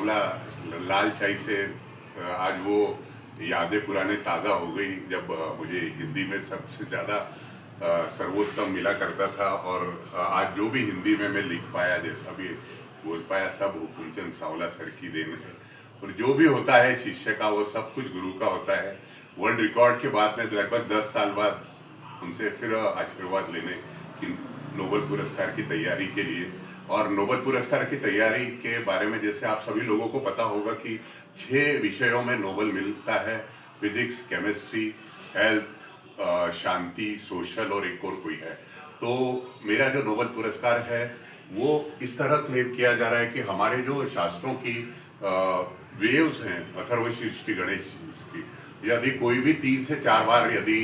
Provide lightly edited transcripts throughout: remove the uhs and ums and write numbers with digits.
सांवला लाल शाही से आज वो यादें पुराने ताज़ा हो गई जब मुझे हिंदी में सबसे ज़्यादा सर्वोत्तम मिला करता था। और आज जो भी हिंदी में मैं लिख पाया, जैसा भी बोल पाया, सब हुकुमचंद सांवला सर की देन है। और जो भी होता है शिष्य का, वो सब कुछ गुरु का होता है। वर्ल्ड रिकॉर्ड के बाद में लगभग 10 साल बाद उनसे फिर आशीर्वाद लेने की नोबेल पुरस्कार की तैयारी के लिए। और नोबेल पुरस्कार की तैयारी के बारे में जैसे आप सभी लोगों को पता होगा कि 6 विषयों में नोबेल मिलता है। फिजिक्स, केमिस्ट्री, हेल्थ, शांति, सोशल और एक और कोई है। तो मेरा जो नोबेल पुरस्कार है वो इस तरह क्लेम किया जा रहा है कि हमारे जो शास्त्रों की वेव्स हैं, अथर्वशीर्ष की, गणेश की, यदि कोई भी 3 से 4 बार यदि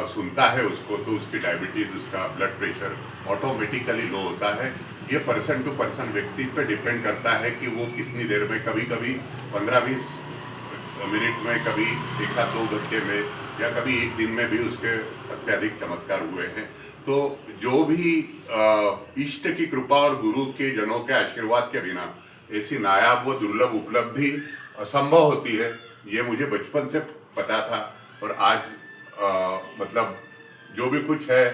सुनता है उसको, तो उसकी डायबिटीज, उसका ब्लड प्रेशर ऑटोमेटिकली लो होता है। ये पर्सन टू पर्सन व्यक्ति पे डिपेंड करता है कि वो कितनी देर में, कभी कभी 15-20 मिनट में, कभी 1-2 घंटे में, या कभी एक दिन में भी उसके अत्यधिक चमत्कार हुए हैं। तो जो भी इष्ट की कृपा और गुरु के जनों के आशीर्वाद के बिना ऐसी नायाब व दुर्लभ उपलब्धि असंभव होती है, ये मुझे बचपन से पता था। और आज मतलब जो भी कुछ है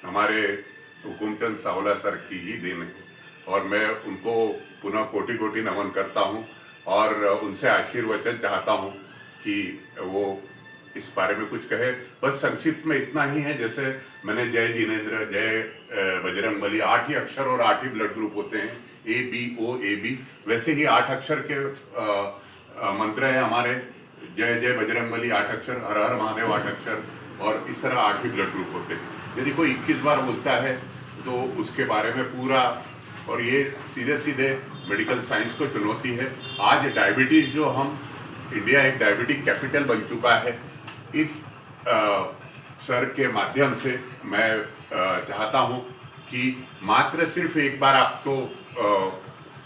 हमारे हुकुमचंद सांवला सर की ही देन है। और मैं उनको पुनः कोटि कोटि नमन करता हूँ और उनसे आशीर्वचन चाहता हूँ कि वो इस बारे में कुछ कहे। बस संक्षिप्त में इतना ही है, जैसे मैंने जय जिनेंद्र, जय बजरंगबली, 8 ही अक्षर और 8 ही ब्लड ग्रुप होते हैं, ABO AB, वैसे ही 8 अक्षर के मंत्र है हमारे। जय जय बजरंगबली 8 अक्षर, हर हर महादेव 8 अक्षर, और इस तरह 8 ही ब्लड ग्रुप होते हैं। यदि कोई 21 बार बोलता है तो उसके बारे में पूरा, और ये सीधे सीधे मेडिकल साइंस को चुनौती है। आज डायबिटीज जो हम, इंडिया एक डायबिटिक कैपिटल बन चुका है। इस सर के माध्यम से मैं चाहता हूँ कि मात्र सिर्फ एक बार आपको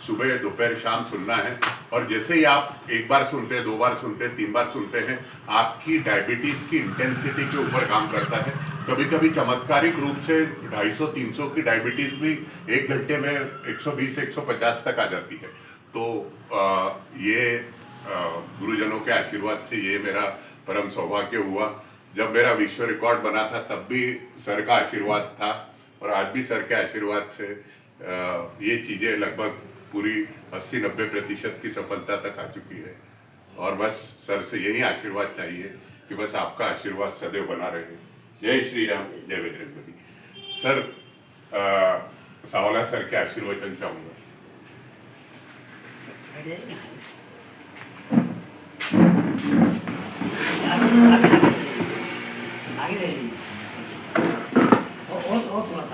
सुबह, दोपहर, शाम सुनना है। और जैसे ही आप एक बार सुनते हैं, 2 बार सुनते हैं, 3 बार सुनते हैं, आपकी डायबिटीज की इंटेंसिटी के ऊपर काम करता है। कभी कभी चमत्कारिक रूप से 250-300 की डायबिटीज भी 1 घंटे में 120-150 तक आ जाती है। तो ये गुरुजनों के आशीर्वाद से ये मेरा परम सौभाग्य हुआ। जब मेरा विश्व रिकॉर्ड बना था तब भी सर का आशीर्वाद था, और आज भी सर के आशीर्वाद से ये चीज़ें लगभग पूरी 80-90% की सफलता तक आ चुकी है। और बस सर से यही आशीर्वाद चाहिए कि बस आपका आशीर्वाद सदैव बना रहे। जय श्री राम, जय बजरंगबली। सर, सांवला सर के आशीर्वचन चाहूँगा।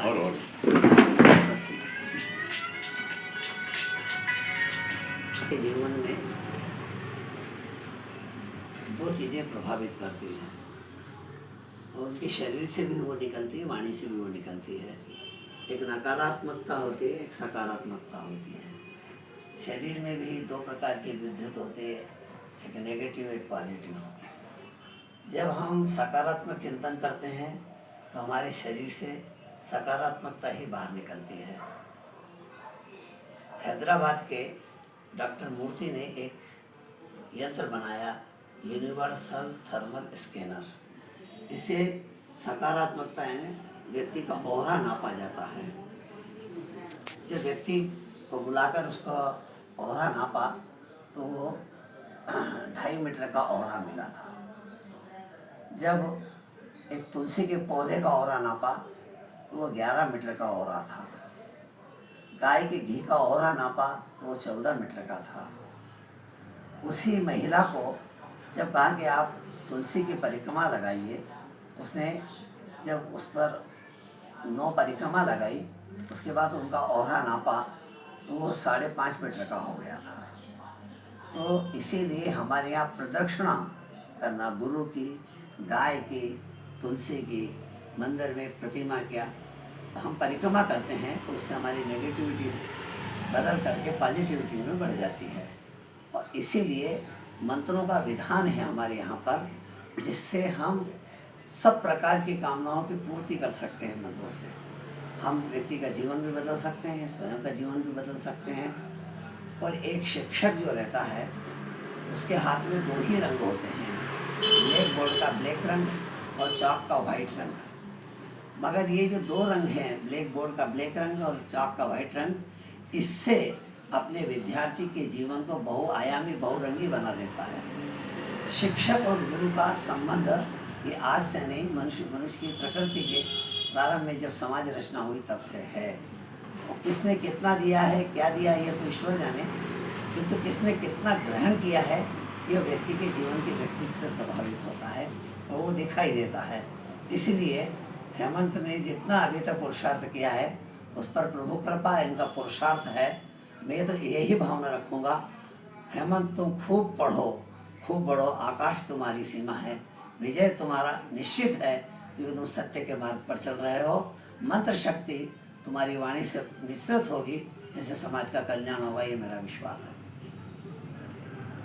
और जीवन में 2 चीजें प्रभावित करती हैं, और उनके शरीर से भी वो निकलती है, वाणी से भी वो निकलती है। एक नकारात्मकता होती है, एक सकारात्मकता होती है। शरीर में भी 2 प्रकार की विद्युत होती है, एक नेगेटिव, एक पॉजिटिव। जब हम सकारात्मक चिंतन करते हैं तो हमारे शरीर से सकारात्मकता ही बाहर निकलती है। हैदराबाद के डॉक्टर मूर्ति ने एक यंत्र बनाया, यूनिवर्सल थर्मल स्कैनर। इससे सकारात्मकता यानी व्यक्ति का ऑरा नापा जाता है। जब व्यक्ति को बुलाकर उसका ऑरा नापा तो वो 2.5 मीटर का ऑरा मिला था। जब एक तुलसी के पौधे का ऑरा नापा तो वो 11 मीटर का ऑरा था। गाय के घी का ऑरा नापा तो वो 14 मीटर का था। उसी महिला को जब कहा कि आप तुलसी की परिक्रमा लगाइए, उसने जब उस पर 9 परिक्रमा लगाई, उसके बाद उनका ऑरा नापा तो वो 5.5 मीटर का हो गया था। तो इसीलिए हमारे यहाँ प्रदक्षिणा करना, गुरु की, गाय की, तुलसी की, मंदिर में प्रतिमा क्या, हम परिक्रमा करते हैं तो उससे हमारी नेगेटिविटी बदल करके पॉजिटिविटी में बढ़ जाती है। और इसीलिए मंत्रों का विधान है हमारे यहाँ पर, जिससे हम सब प्रकार की कामनाओं की पूर्ति कर सकते हैं। मंत्रों से हम व्यक्ति का जीवन भी बदल सकते हैं, स्वयं का जीवन भी बदल सकते हैं। और एक शिक्षक जो रहता है उसके हाथ में दो ही रंग होते हैं, ब्लैक बोर्ड का ब्लैक रंग और चॉक का वाइट रंग। मगर ये जो दो रंग हैं, ब्लैक बोर्ड का ब्लैक रंग और चॉक का वाइट रंग, इससे अपने विद्यार्थी के जीवन को बहुआयामी बहुरंगी बना देता है। शिक्षक और गुरु का संबंध ये आज से नहीं, मनुष्य की प्रकृति के प्रारंभ में जब समाज रचना हुई तब से है। और किसने कितना दिया है, क्या दिया है, ये तो ईश्वर जाने, किंतु किसने कितना ग्रहण किया है यह व्यक्ति के जीवन की व्यक्ति से प्रभावित होता है और वो दिखाई देता है। इसलिए हेमंत ने जितना अभी तक पुरुषार्थ किया है उस पर प्रभु कृपा इनका पुरुषार्थ है। मैं तो यही भावना रखूँगा, हेमंत तुम खूब पढ़ो, खूब बढ़ो, आकाश तुम्हारी सीमा है, विजय तुम्हारा निश्चित है, क्योंकि तुम सत्य के मार्ग पर चल रहे हो। मंत्र शक्ति तुम्हारी वाणी से निश्चित होगी, जिससे समाज का कल्याण होगा, ये मेरा विश्वास है।